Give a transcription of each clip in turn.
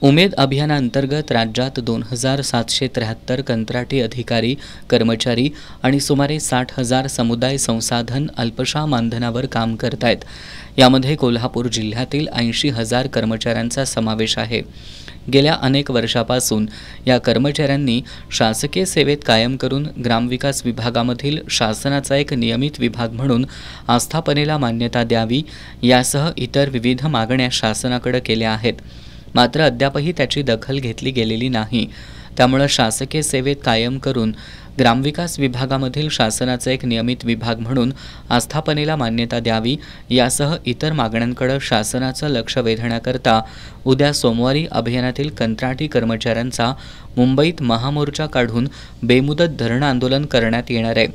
उमेद अभियानांतर्गत राज्यात 2773 कंत्राटी अधिकारी, कर्मचारी आणि सुमारे 60,000 समुदाय संसाधन अल्पशा मानधनावर काम करत आहेत. यामध्ये कोल्हापूर जिल्ह्यातील 80,000 कर्मचाऱ्यांचा समावेश आहे. गेल्या अनेक वर्षापासून या कर्मचाऱ्यांनी शासकीय सेवेत कायम करून ग्रामविकास विभागामधील शासनाचा एक नियमित विभाग म्हणून आस्थापनेला मान्यता द्यावी यासह इतर विविध मागण्या शासनाकडे केल्या आहेत. मात्र अद्यापही त्याची दखल घेतली गेलेली नाही. त्यामुळे शासकीय सेवेत कायम करून ग्रामविकास विभागामधील शासनाचा एक नियमित विभाग म्हणून आस्थापनेला मान्यता द्यावी यासह इतर मागण्यांकडे शासनाचं लक्ष वेधण्याकरता उद्या सोमवारी अभियानातील कंत्राटी कर्मचाऱ्यांचा मुंबईत महामोर्चा काढून बेमुदत धरणं आंदोलन करण्यात येणार आहे,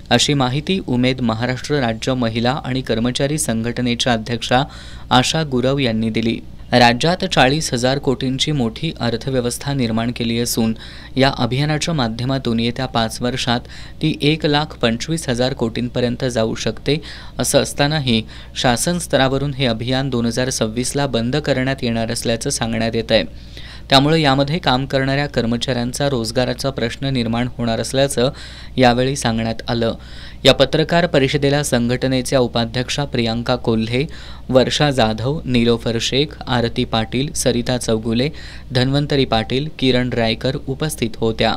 अशी माहिती उमेद महाराष्ट्र राज्य महिला आणि कर्मचारी संघटनेच्या अध्यक्षा आशा गुरव यांनी दिली. राज्यात 40,000 कोटींची मोठी अर्थव्यवस्था निर्माण केली असून या अभियानाच्या माध्यमातून येत्या 5 वर्षात ती 1,25,000 कोटींपर्यंत जाऊ शकते. असं असतानाही शासन स्तरावरून हे अभियान 2026ला बंद करण्यात येणार असल्याचं सांगण्यात येत आहे. त्यामुळे यामध्ये काम करणाऱ्या कर्मचाऱ्यांचा रोजगाराचा प्रश्न निर्माण होणार असल्याचं यावेळी सांगण्यात आलं. या पत्रकार परिषदेला संघटनेच्या उपाध्यक्षा प्रियांका कोल्हे, वर्षा जाधव, नीलोफर शेख, आरती पाटील, सरिता चौगुले, धन्वंतरी पाटील, किरण रायकर उपस्थित होत्या.